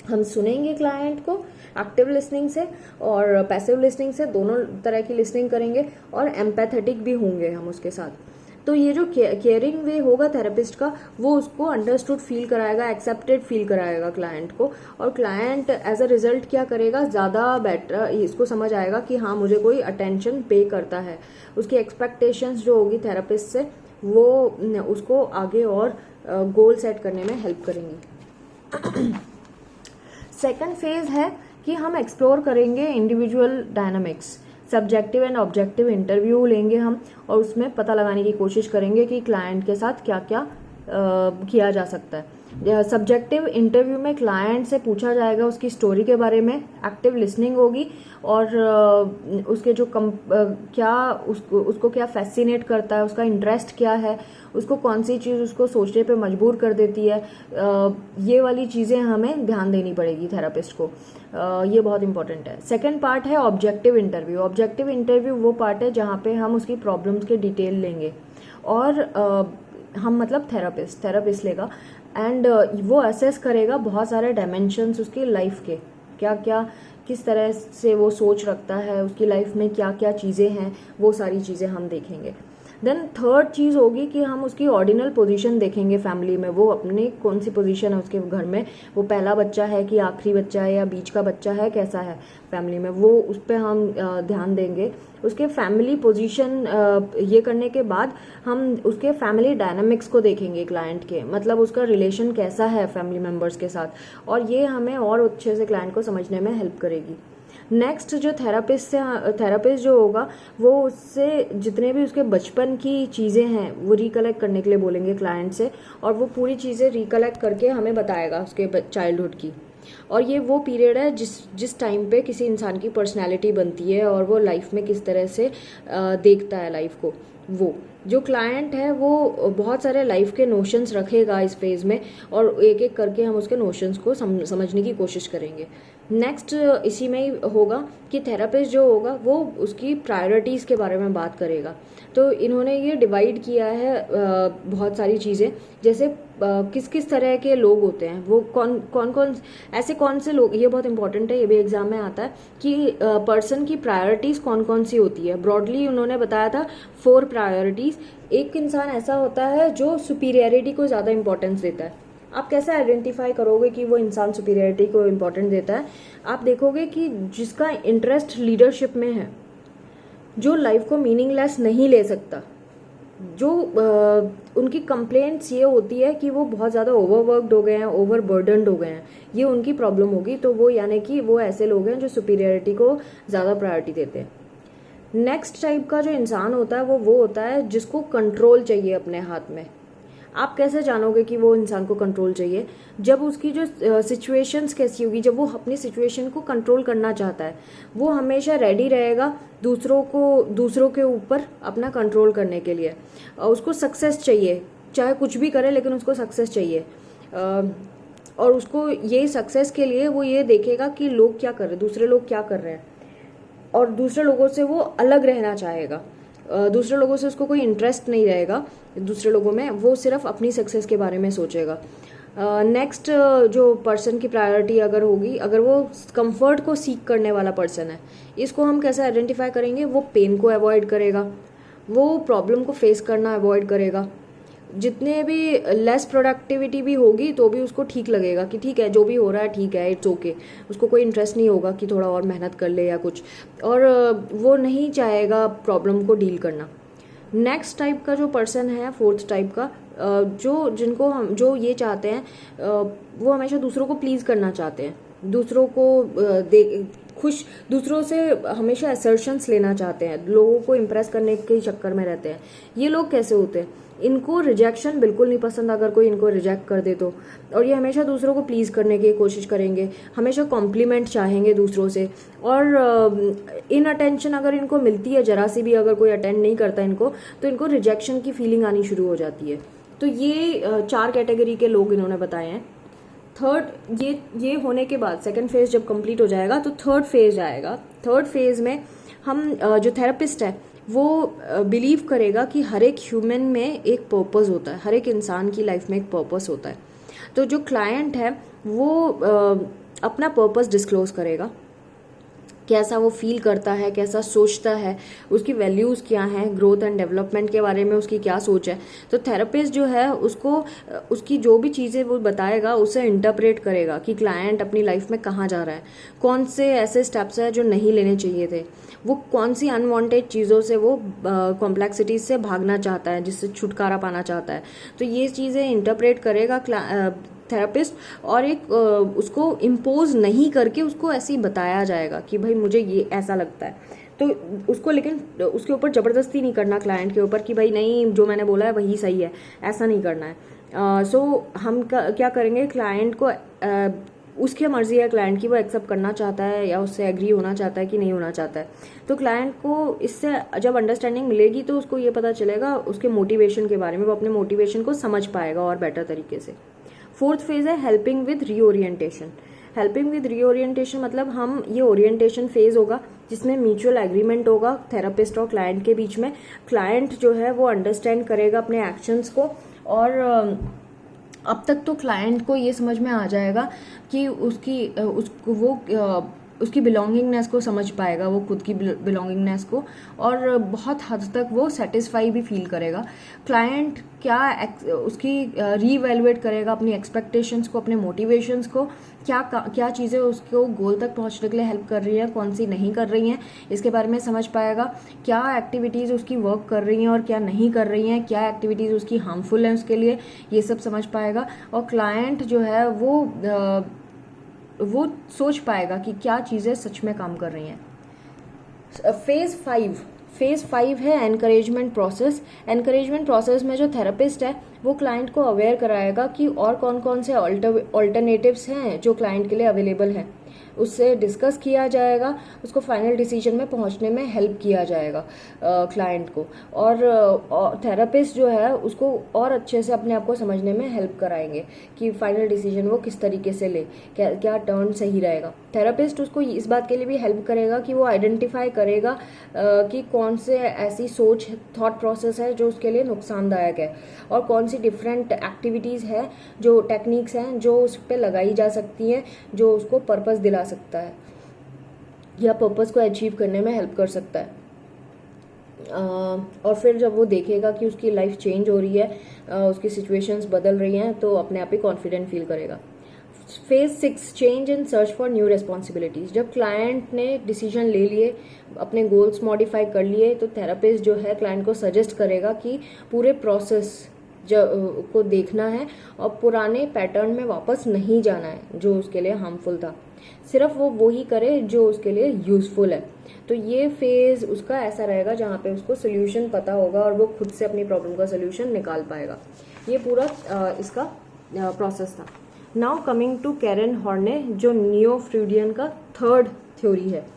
हम सुनेंगे क्लाइंट को एक्टिव लिसनिंग से और पैसिव लिसनिंग से, दोनों तरह की लिसनिंग करेंगे, और एम्पैथेटिक भी होंगे हम उसके साथ। तो ये जो केयरिंग वे होगा थेरेपिस्ट का, वो उसको अंडरस्टूड फील कराएगा, एक्सेप्टेड फील कराएगा क्लाइंट को, और क्लाइंट एज अ रिजल्ट क्या करेगा, ज़्यादा बेटर इसको समझ आएगा कि हाँ मुझे कोई अटेंशन पे करता है। उसकी एक्सपेक्टेशंस जो होगी थेरेपिस्ट से वो उसको आगे और गोल सेट करने में हेल्प करेंगी। सेकंड फेज है कि हम एक्सप्लोर करेंगे individual dynamics, subjective and objective interview लेंगे हम, और उसमें पता लगाने की कोशिश करेंगे कि क्लाइंट के साथ क्या क्या किया जा सकता है। सब्जेक्टिव इंटरव्यू में क्लाइंट से पूछा जाएगा उसकी स्टोरी के बारे में, एक्टिव लिसनिंग होगी, और उसके जो उसको क्या फैसिनेट करता है, उसका इंटरेस्ट क्या है, उसको कौन सी चीज़ उसको सोचने पे मजबूर कर देती है, ये वाली चीज़ें हमें ध्यान देनी पड़ेगी थेरेपिस्ट को, ये बहुत इंपॉर्टेंट है। सेकंड पार्ट है ऑब्जेक्टिव इंटरव्यू। ऑब्जेक्टिव इंटरव्यू वो पार्ट है जहाँ पे हम उसकी प्रॉब्लम्स के डिटेल लेंगे, और हम मतलब थेरेपिस्ट लेगा, एंड वो असेस करेगा बहुत सारे डायमेंशंस उसकी लाइफ के, क्या क्या किस तरह से वो सोच रखता है, उसकी लाइफ में क्या क्या चीज़ें हैं, वो सारी चीज़ें हम देखेंगे। देन थर्ड चीज़ होगी कि हम उसकी ऑर्डिनल पोजीशन देखेंगे फैमिली में, वो अपनी कौन सी पोजीशन है उसके घर में, वो पहला बच्चा है कि आखिरी बच्चा है या बीच का बच्चा है, कैसा है फैमिली में, वो उस पर हम ध्यान देंगे। उसके फैमिली पोजीशन ये करने के बाद हम उसके फैमिली डायनामिक्स को देखेंगे क्लाइंट के, मतलब उसका रिलेशन कैसा है फैमिली मेम्बर्स के साथ, और ये हमें और अच्छे से क्लाइंट को समझने में हेल्प करेगी। नेक्स्ट जो थेरेपिस्ट जो होगा वो उससे जितने भी उसके बचपन की चीज़ें हैं वो रिकलेक्ट करने के लिए बोलेंगे क्लाइंट से, और वो पूरी चीज़ें रिकलेक्ट करके हमें बताएगा उसके चाइल्डहुड की। और ये वो पीरियड है जिस टाइम पे किसी इंसान की पर्सनैलिटी बनती है और वो लाइफ में किस तरह से देखता है लाइफ को। वो जो क्लाइंट है वो बहुत सारे लाइफ के नोशंस रखेगा इस फेज़ में, और एक एक करके हम उसके नोशंस को समझने की कोशिश करेंगे। नेक्स्ट इसी में ही होगा कि थेरेपिस्ट जो होगा वो उसकी प्रायोरिटीज़ के बारे में बात करेगा। तो इन्होंने ये डिवाइड किया है बहुत सारी चीज़ें, जैसे किस किस तरह के लोग होते हैं, वो कौन ऐसे कौन से लोग, ये बहुत इंपॉर्टेंट है, ये भी एग्जाम में आता है कि पर्सन की प्रायोरिटीज़ कौन कौन सी होती है। ब्रॉडली उन्होंने बताया था 4 प्रायोरिटीज़। एक इंसान ऐसा होता है जो सुपीरियरिटी को ज़्यादा इंपॉर्टेंस देता है। आप कैसे आइडेंटिफाई करोगे कि वो इंसान सुपीरियरिटी को इम्पोर्टेंट देता है? आप देखोगे कि जिसका इंटरेस्ट लीडरशिप में है, जो लाइफ को मीनिंगलेस नहीं ले सकता, जो उनकी कंप्लेंट्स ये होती है कि वो बहुत ज़्यादा ओवरवर्कड हो गए हैं, ओवरबर्डनड हो गए हैं, ये उनकी प्रॉब्लम होगी। तो वो यानी कि वो ऐसे लोग हैं जो सुपीरियरिटी को ज़्यादा प्रायोरिटी देते हैं। नेक्स्ट टाइप का जो इंसान होता है वो होता है जिसको कंट्रोल चाहिए अपने हाथ में। आप कैसे जानोगे कि वो इंसान को कंट्रोल चाहिए? जब उसकी जो सिचुएशंस कैसी होगी, जब वो अपनी सिचुएशन को कंट्रोल करना चाहता है, वो हमेशा रेडी रहेगा दूसरों के ऊपर अपना कंट्रोल करने के लिए। उसको सक्सेस चाहिए, चाहे कुछ भी करे लेकिन उसको सक्सेस चाहिए। और उसको ये सक्सेस के लिए वो ये देखेगा कि लोग क्या कर रहे हैं, दूसरे लोग क्या कर रहे हैं, और दूसरे लोगों से वो अलग रहना चाहेगा। दूसरे लोगों से उसको कोई इंटरेस्ट नहीं रहेगा दूसरे लोगों में, वो सिर्फ अपनी सक्सेस के बारे में सोचेगा। नेक्स्ट जो पर्सन की प्रायोरिटी अगर होगी, अगर वो कंफर्ट को सीक करने वाला पर्सन है, इसको हम कैसे आइडेंटिफाई करेंगे? वो पेन को अवॉइड करेगा, वो प्रॉब्लम को फेस करना अवॉइड करेगा। जितने भी लेस प्रोडक्टिविटी भी होगी तो भी उसको ठीक लगेगा कि ठीक है जो भी हो रहा है ठीक है, इट्स ओके। उसको कोई इंटरेस्ट नहीं होगा कि थोड़ा और मेहनत कर ले या कुछ, और वो नहीं चाहेगा प्रॉब्लम को डील करना। नेक्स्ट टाइप का जो पर्सन है, 4th टाइप का, जो ये चाहते हैं, वो हमेशा दूसरों को प्लीज़ करना चाहते हैं, दूसरों को दूसरों से हमेशा असर्शंस लेना चाहते हैं, लोगों को इम्प्रेस करने के चक्कर में रहते हैं। ये लोग कैसे होते हैं? इनको रिजेक्शन बिल्कुल नहीं पसंद अगर कोई इनको रिजेक्ट कर दे तो, और ये हमेशा दूसरों को प्लीज़ करने की कोशिश करेंगे, हमेशा कॉम्प्लीमेंट चाहेंगे दूसरों से। और इन अटेंशन अगर इनको मिलती है, जरा सी भी अगर कोई अटेंड नहीं करता इनको, तो इनको रिजेक्शन की फीलिंग आनी शुरू हो जाती है। तो ये 4 कैटेगरी के लोग इन्होंने बताए हैं। थर्ड, ये होने के बाद सेकंड फेज जब कंप्लीट हो जाएगा तो थर्ड फेज आएगा। थर्ड फेज में हम जो थेरेपिस्ट है वो बिलीव करेगा कि हर एक ह्यूमन में एक पर्पस होता है, हर एक इंसान की लाइफ में एक पर्पस होता है। तो जो क्लाइंट है वो अपना पर्पस डिस्क्लोज करेगा, कैसा वो फील करता है, कैसा सोचता है, उसकी वैल्यूज़ क्या हैं, ग्रोथ एंड डेवलपमेंट के बारे में उसकी क्या सोच है। तो थेरेपिस्ट जो है उसको उसकी जो भी चीज़ें वो बताएगा उसे इंटरप्रेट करेगा कि क्लाइंट अपनी लाइफ में कहाँ जा रहा है, कौन से ऐसे स्टेप्स हैं जो नहीं लेने चाहिए थे, वो कौन सी अनवांटेड चीज़ों से वो कॉम्प्लेक्सिटीज से भागना चाहता है, जिससे छुटकारा पाना चाहता है। तो ये चीज़ें इंटरप्रेट करेगा थेरेपिस्ट, और एक उसको इम्पोज नहीं करके उसको ऐसे ही बताया जाएगा कि भाई मुझे ये ऐसा लगता है। तो उसको लेकिन उसके ऊपर ज़बरदस्ती नहीं करना क्लाइंट के ऊपर कि भाई नहीं जो मैंने बोला है वही सही है, ऐसा नहीं करना है। सो हम क्या करेंगे, क्लाइंट को उसकी मर्जी है क्लाइंट की, वो एक्सेप्ट करना चाहता है या उससे एग्री होना चाहता है कि नहीं होना चाहता है। तो क्लाइंट को इससे जब अंडरस्टैंडिंग मिलेगी तो उसको ये पता चलेगा उसके मोटिवेशन के बारे में, वो अपने मोटिवेशन को समझ पाएगा और बेटर तरीके से। 4th फेज है helping with reorientation. Helping with reorientation मतलब हम ये ओरिएंटेशन फेज होगा जिसमें म्यूचुअल एग्रीमेंट होगा थेरेपिस्ट और क्लाइंट के बीच में। क्लाइंट जो है वो अंडरस्टैंड करेगा अपने एक्शंस को, और अब तक तो क्लाइंट को ये समझ में आ जाएगा कि उसकी बिलोंगिंगनेस को समझ पाएगा, वो खुद की बिलोंगिंगनेस को, और बहुत हद तक वो सेटिस्फाई भी फील करेगा। क्लाइंट उसकी रीवैल्यूएट करेगा अपनी एक्सपेक्टेशंस को, अपने मोटिवेशंस को, क्या चीज़ें उसको गोल तक पहुंचने के लिए हेल्प कर रही हैं, कौन सी नहीं कर रही हैं, इसके बारे में समझ पाएगा। क्या एक्टिविटीज़ उसकी वर्क कर रही हैं और क्या नहीं कर रही हैं, क्या एक्टिविटीज़ उसकी हार्मफुल हैं उसके लिए, ये सब समझ पाएगा। और क्लाइंट जो है वो सोच पाएगा कि क्या चीज़ें सच में काम कर रही हैं। फेज़ 5 है एनकरेजमेंट प्रोसेस। एनकरेजमेंट प्रोसेस में जो थेरेपिस्ट है वो क्लाइंट को अवेयर कराएगा कि और कौन कौन से ऑल्टरनेटिव्स हैं जो क्लाइंट के लिए अवेलेबल हैं, उससे डिस्कस किया जाएगा, उसको फाइनल डिसीजन में पहुंचने में हेल्प किया जाएगा क्लाइंट को। और थेरेपिस्ट जो है उसको और अच्छे से अपने आप को समझने में हेल्प कराएंगे कि फाइनल डिसीजन वो किस तरीके से ले, क्या टर्न सही रहेगा। थेरेपिस्ट उसको इस बात के लिए भी हेल्प करेगा कि वो आइडेंटिफाई करेगा कि कौन से ऐसी सोच थॉट प्रोसेस है जो उसके लिए नुकसानदायक है, और कौन सी डिफरेंट एक्टिविटीज़ है जो टेक्निक्स हैं जो उस पर लगाई जा सकती हैं, जो उसको पर्पस दिला सकता है या पर्पस को अचीव करने में हेल्प कर सकता है। और फिर जब वो देखेगा कि उसकी लाइफ चेंज हो रही है, उसकी सिचुएशंस बदल रही हैं, तो अपने आप ही कॉन्फिडेंट फील करेगा। Phase 6 change in search for new responsibilities. जब क्लाइंट ने डिसीजन ले लिए, अपने गोल्स मॉडिफाई कर लिए, तो थेरेपिस्ट जो है क्लाइंट को सजेस्ट करेगा कि पूरे प्रोसेस को देखना है और पुराने पैटर्न में वापस नहीं जाना है जो उसके लिए हार्मफुल था, सिर्फ वो वही करे जो उसके लिए यूजफुल है। तो ये फेज उसका ऐसा रहेगा जहाँ पे उसको सोल्यूशन पता होगा और वो खुद से अपनी प्रॉब्लम का सोल्यूशन निकाल पाएगा। ये पूरा इसका प्रोसेस था। Now coming to Karen Horney, जो नियो फ्रूडियन का थर्ड थ्योरी है।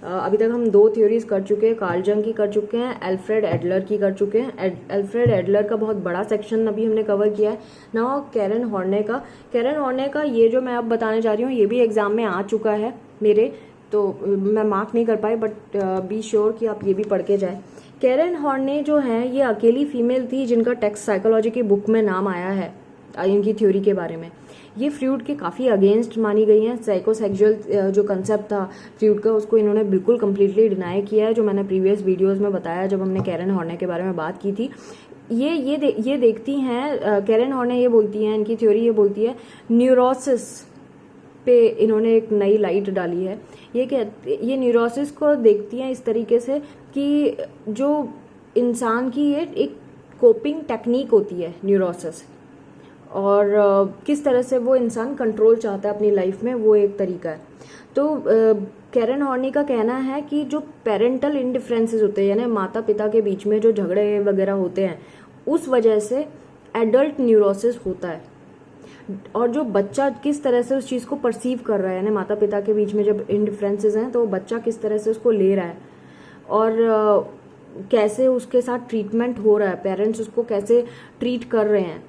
अभी तक हम 2 थ्योरीज कर चुके हैं, कार्ल जंग की कर चुके हैं, अल्फ्रेड एडलर की कर चुके हैं। अल्फ्रेड एडलर का बहुत बड़ा सेक्शन अभी हमने कवर किया है। नाउ कैरन हॉर्ने का ये जो मैं अब बताने जा रही हूँ ये भी एग्जाम में आ चुका है मेरे, तो मैं मार्क नहीं कर पाई, बट बी श्योर कि आप ये भी पढ़ के जाए। कैरन हॉर्ने जो है ये अकेली फीमेल थी जिनका टेक्स्ट साइकोलॉजी की बुक में नाम आया है इनकी थ्योरी के बारे में। ये फ्रूड के काफ़ी अगेंस्ट मानी गई हैं। साइकोसेक्सुअल जो कंसेप्ट था फ्रूड का, उसको इन्होंने बिल्कुल कम्प्लीटली डिनाई किया है, जो मैंने प्रीवियस वीडियोस में बताया जब हमने कैरन हॉर्ने के बारे में बात की थी। ये देखती हैं, कैरन हॉर्ने ये बोलती हैं, इनकी थ्योरी ये बोलती है न्यूरोसिस पे इन्होंने एक नई लाइट डाली है। ये न्यूरोसिस को देखती हैं इस तरीके से कि जो इंसान की ये एक कोपिंग टेक्निक होती है न्यूरोसिस, और किस तरह से वो इंसान कंट्रोल चाहता है अपनी लाइफ में, वो एक तरीका है। तो कैरन हॉर्ने का कहना है कि जो पेरेंटल इंडिफरेंसेस होते हैं, यानी माता पिता के बीच में जो झगड़े वगैरह होते हैं, उस वजह से एडल्ट न्यूरोसिस होता है। और जो बच्चा किस तरह से उस चीज़ को परसीव कर रहा है, यानी माता पिता के बीच में जब इंडिफरेंसेस हैं तो बच्चा किस तरह से उसको ले रहा है, और कैसे उसके साथ ट्रीटमेंट हो रहा है, पेरेंट्स उसको कैसे ट्रीट कर रहे हैं,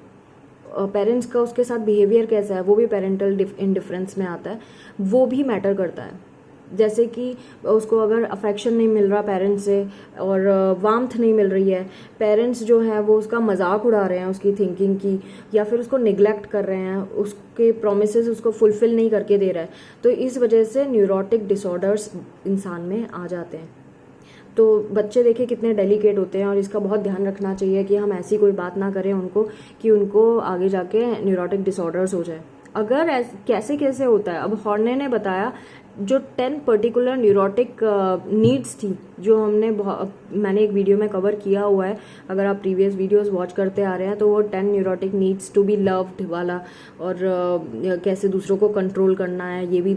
पेरेंट्स का उसके साथ बिहेवियर कैसा है, वो भी पेरेंटल इंडिफरेंस में आता है, वो भी मैटर करता है। जैसे कि उसको अगर अफेक्शन नहीं मिल रहा पेरेंट्स से और वार्मथ नहीं मिल रही है, पेरेंट्स जो है वो उसका मजाक उड़ा रहे हैं उसकी थिंकिंग की, या फिर उसको निगलेक्ट कर रहे हैं, उसके प्रोमिसेस उसको फुलफिल नहीं करके दे रहा है, तो इस वजह से न्यूरोटिक डिसऑर्डर्स इंसान में आ जाते हैं। तो बच्चे देखे कितने डेलिकेट होते हैं, और इसका बहुत ध्यान रखना चाहिए कि हम ऐसी कोई बात ना करें उनको कि उनको आगे जाके न्यूरोटिक डिसऑर्डर्स हो जाए। अगर कैसे कैसे होता है, अब हॉर्ने ने बताया जो 10 पर्टिकुलर न्यूरोटिक नीड्स थी जो मैंने एक वीडियो में कवर किया हुआ है, अगर आप प्रीवियस वीडियोस वॉच करते आ रहे हैं तो वो 10 neurotic needs to be loved वाला, और कैसे दूसरों को कंट्रोल करना है ये भी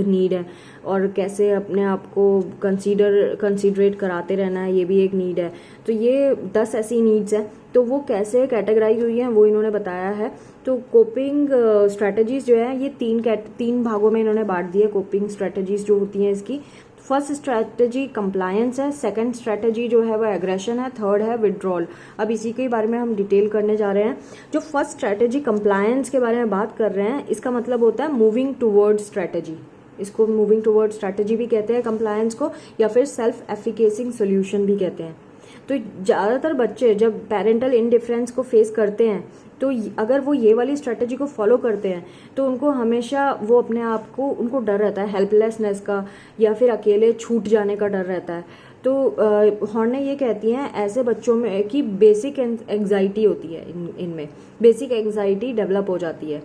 नीड है, और कैसे अपने आप को कंसीडरेट कराते रहना है ये भी एक नीड है। तो ये 10 ऐसी नीड्स हैं, तो वो कैसे कैटेगराइज हुई हैं वो इन्होंने बताया है। तो कोपिंग स्ट्रैटेजीज जो है ये 3 भागों में इन्होंने बांट दी है। कोपिंग स्ट्रैटेजीज जो होती हैं इसकी, फर्स्ट स्ट्रैटेजी कंप्लायंस है, सेकंड स्ट्रैटेजी जो है वो एग्रेशन है, थर्ड है विड्रॉल। अब इसी के बारे में हम डिटेल करने जा रहे हैं। जो फर्स्ट स्ट्रैटेजी कंप्लायंस के बारे में बात कर रहे हैं, इसका मतलब होता है मूविंग टूवर्ड स्ट्रैटेजी। इसको मूविंग टूवर्ड स्ट्रैटेजी भी कहते हैं कंप्लायंस को, या फिर सेल्फ एफिकेसिंग सोल्यूशन भी कहते हैं। तो ज़्यादातर बच्चे जब पेरेंटल इंडिफरेंस को फेस करते हैं, तो अगर वो ये वाली स्ट्रैटेजी को फॉलो करते हैं तो उनको हमेशा वो अपने आप को, उनको डर रहता है हेल्पलेसनेस का, या फिर अकेले छूट जाने का डर रहता है। तो हॉर्ने ये कहती हैं ऐसे बच्चों में कि बेसिक एंग्जाइटी होती है, इनमें बेसिक एंग्जाइटी डेवलप हो जाती है।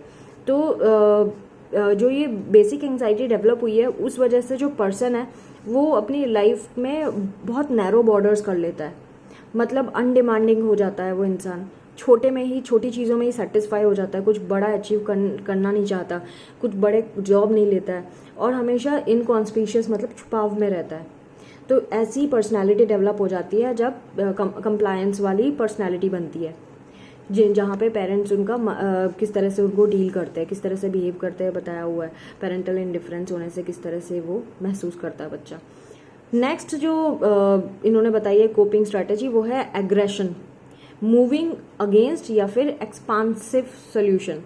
तो जो ये बेसिक एंग्जाइटी डेवलप हुई है उस वजह से जो पर्सन है वो अपनी लाइफ में बहुत नैरो बॉर्डर्स कर लेता है, मतलब अनडिमांडिंग हो जाता है वो इंसान, छोटी चीज़ों में ही सेटिस्फाई हो जाता है, कुछ बड़ा अचीव करना नहीं चाहता, कुछ बड़े जॉब नहीं लेता है, और हमेशा इनकॉन्स्पिशियस मतलब छुपाव में रहता है। तो ऐसी पर्सनैलिटी डेवलप हो जाती है जब कंप्लायंस वाली पर्सनैलिटी बनती है, जहाँ पे पेरेंट्स उनका किस तरह से उनको डील करते हैं, किस तरह से बिहेव करते हैं, बताया हुआ है। पेरेंटल इंडिफरेंस होने से किस तरह से वो महसूस करता है बच्चा। नेक्स्ट जो इन्होंने बताई है कोपिंग स्ट्रैटेजी, वो है एग्रेशन, मूविंग अगेंस्ट या फिर एक्सपांसिव सोल्यूशन।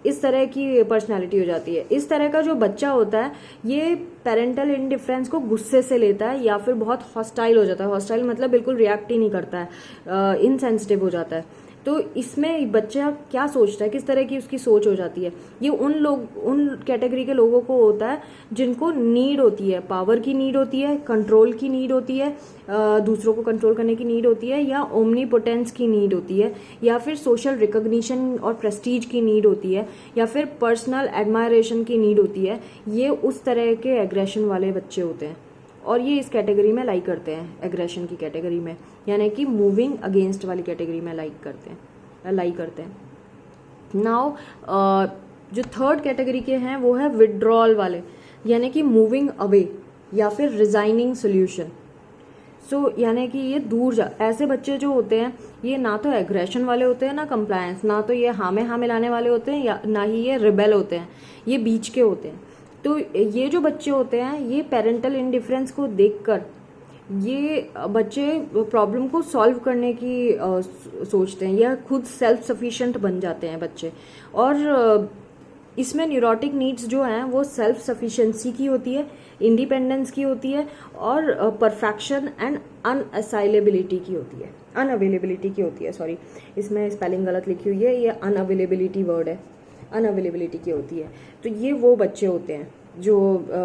इस तरह की पर्सनालिटी हो जाती है। इस तरह का जो बच्चा होता है ये पेरेंटल इंडिफरेंस को गुस्से से लेता है या फिर बहुत हॉस्टाइल हो जाता है। हॉस्टाइल मतलब बिल्कुल रिएक्ट ही नहीं करता है, इनसेंसिटिव हो जाता है। तो इसमें बच्चा क्या सोचता है, किस तरह की उसकी सोच हो जाती है, ये उन कैटेगरी के लोगों को होता है जिनको नीड होती है, पावर की नीड होती है, कंट्रोल की नीड होती है, दूसरों को कंट्रोल करने की नीड होती है, या ओमनीपोटेंस की नीड होती है, या फिर सोशल रिकॉग्निशन और प्रेस्टीज की नीड होती है, या फिर पर्सनल एडमायरेशन की नीड होती है। ये उस तरह के एग्रेशन वाले बच्चे होते हैं और ये इस कैटेगरी में लाइक करते हैं, एग्रेशन की कैटेगरी में, यानी कि मूविंग अगेंस्ट वाली कैटेगरी में लाइक करते हैं। नाउ जो थर्ड कैटेगरी के हैं वो है विड्रॉल वाले, यानी कि मूविंग अवे या फिर रिजाइनिंग सोल्यूशन। सो यानी कि ये दूर जा, ऐसे बच्चे जो होते हैं ये ना तो एग्रेशन वाले होते हैं ना कंप्लायंस, ना तो ये हाँ में हाँ मिलाने वाले होते हैं या ना ही ये रिबेल होते हैं, ये बीच के होते हैं। तो ये जो बच्चे होते हैं ये पेरेंटल इंडिफरेंस को देखकर ये बच्चे प्रॉब्लम को सॉल्व करने की सोचते हैं, या खुद सेल्फ सफिशिएंट बन जाते हैं बच्चे। और इसमें न्यूरोटिक नीड्स जो हैं वो सेल्फ सफिशिएंसी की होती है, इंडिपेंडेंस की होती है, और परफेक्शन एंड अनअसाइलेबिलिटी की होती है, अनअवेलेबिलिटी की होती है। सॉरी, इसमें स्पेलिंग गलत लिखी हुई है, ये अनअवेलेबिलिटी वर्ड है, अनअवेलेबिलिटी की होती है। तो ये वो बच्चे होते हैं जो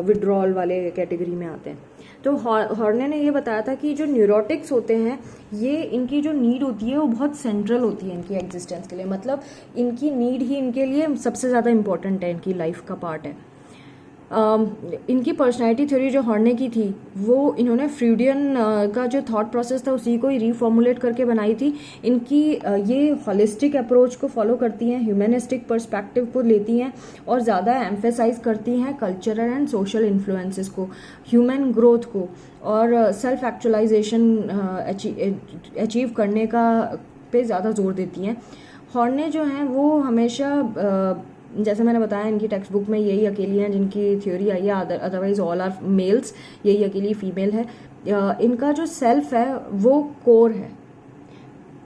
विड्रॉल वाले कैटेगरी में आते हैं। तो हॉर्ने ने ये बताया था कि जो न्यूरोटिक्स होते हैं ये इनकी जो नीड होती है वो बहुत सेंट्रल होती है इनकी एग्जिस्टेंस के लिए, मतलब इनकी नीड ही इनके लिए सबसे ज़्यादा इंपॉर्टेंट है, इनकी लाइफ का पार्ट है। इनकी पर्सनैलिटी थ्योरी जो हॉर्ने की थी वो इन्होंने फ्रूडियन का जो थॉट प्रोसेस था उसी को ही रीफॉर्मुलेट करके बनाई थी। इनकी ये हॉलिस्टिक अप्रोच को फॉलो करती हैं, ह्यूमनिस्टिक पर्सपेक्टिव को लेती हैं और ज़्यादा एम्फेसाइज करती हैं कल्चरल एंड सोशल इन्फ्लुएंसेस को, ह्यूमन ग्रोथ को, और सेल्फ एक्चुअलाइजेशन अचीव करने का पे ज़्यादा जोर देती हैं। हॉर्ने जो हैं वो हमेशा जैसे मैंने बताया इनकी टेक्स्ट बुक में यही अकेली हैं जिनकी थ्योरी आई है, अदरवाइज ऑल आर मेल्स, यही अकेली फीमेल है। इनका जो सेल्फ है वो कोर है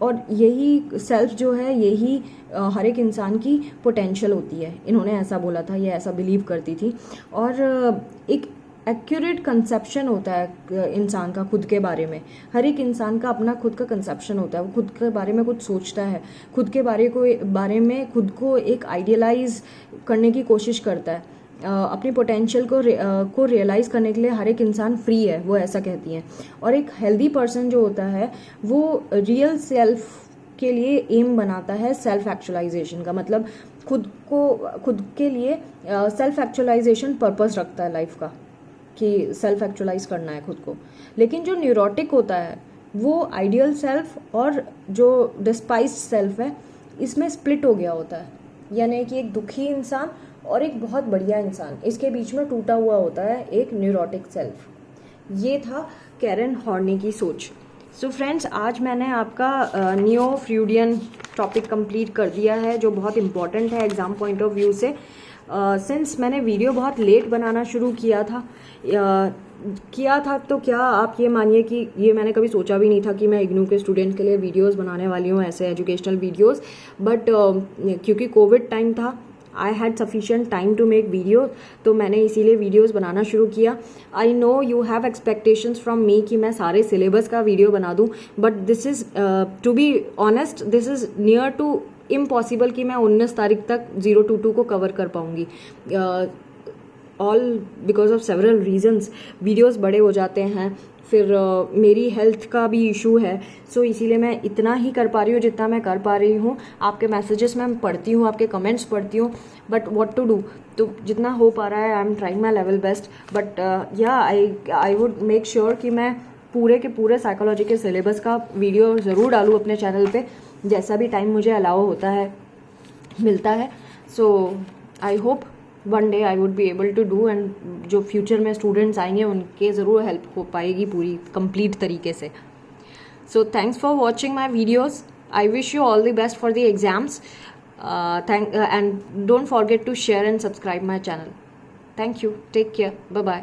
और यही सेल्फ जो है यही हर एक इंसान की पोटेंशियल होती है। इन्होंने ऐसा बोला था, ये ऐसा बिलीव करती थी। और एक एक्यूरेट कंसेप्शन होता है इंसान का खुद के बारे में, हर एक इंसान का अपना खुद का कंसेप्शन होता है, वो खुद के बारे में कुछ सोचता है, खुद के बारे में खुद को एक आइडियलाइज करने की कोशिश करता है, अपनी पोटेंशियल को रियलाइज़ करने के लिए हर एक इंसान फ्री है, वो ऐसा कहती हैं। और एक हेल्दी पर्सन जो होता है वो रियल सेल्फ के लिए एम बनाता है सेल्फ एक्चुअलाइजेशन का, मतलब खुद के लिए सेल्फ एक्चुअलाइजेशन पर्पस रखता है लाइफ का कि सेल्फ एक्चुअलाइज करना है खुद को। लेकिन जो न्यूरोटिक होता है वो आइडियल सेल्फ और जो डिस्पाइस्ड सेल्फ है इसमें स्प्लिट हो गया होता है, यानी कि एक दुखी इंसान और एक बहुत बढ़िया इंसान, इसके बीच में टूटा हुआ होता है एक न्यूरोटिक सेल्फ। ये था कैरन हॉर्ने की सोच। सो फ्रेंड्स, आज मैंने आपका नियो फ्रूडियन टॉपिक कंप्लीट कर दिया है जो बहुत इंपॉर्टेंट है एग्ज़ाम पॉइंट ऑफ व्यू से। सिंस मैंने वीडियो बहुत लेट बनाना शुरू किया था तो क्या आप ये मानिए कि ये मैंने कभी सोचा भी नहीं था कि मैं इग्नू के स्टूडेंट के लिए वीडियोस बनाने वाली हूँ, ऐसे एजुकेशनल वीडियोस। बट क्योंकि कोविड टाइम था, I had sufficient time to make video, तो मैंने इसीलिए वीडियोस बनाना शुरू किया। I know you have expectations from me कि मैं सारे सिलेबस का वीडियो बना दूँ, but this is to be honest this is near to impossible कि मैं 19 तारीख तक 022 को कवर कर पाऊँगी। All because of several reasons, videos बड़े हो जाते हैं, फिर मेरी हेल्थ का भी इशू है, सो इसीलिए मैं इतना ही कर पा रही हूँ जितना मैं कर पा रही हूँ। आपके मैसेजेस मैं पढ़ती हूँ, आपके कमेंट्स पढ़ती हूँ, बट व्हाट टू डू, तो जितना हो पा रहा है I am trying my level best. But या आई वुड मेक श्योर कि मैं पूरे के पूरे साइकोलॉजी के सिलेबस का वीडियो ज़रूर डालूँ अपने चैनल पे, जैसा भी टाइम मुझे अलाउ होता है, मिलता है। So I hope one day I would be able to do, and जो फ्यूचर में स्टूडेंट्स आएंगे उनके ज़रूर हेल्प हो पाएगी पूरी कंप्लीट तरीके से. So thanks for watching my videos. I wish you all the best for the exams. And don't forget to share and subscribe my channel. Thank you. Take care. Bye bye.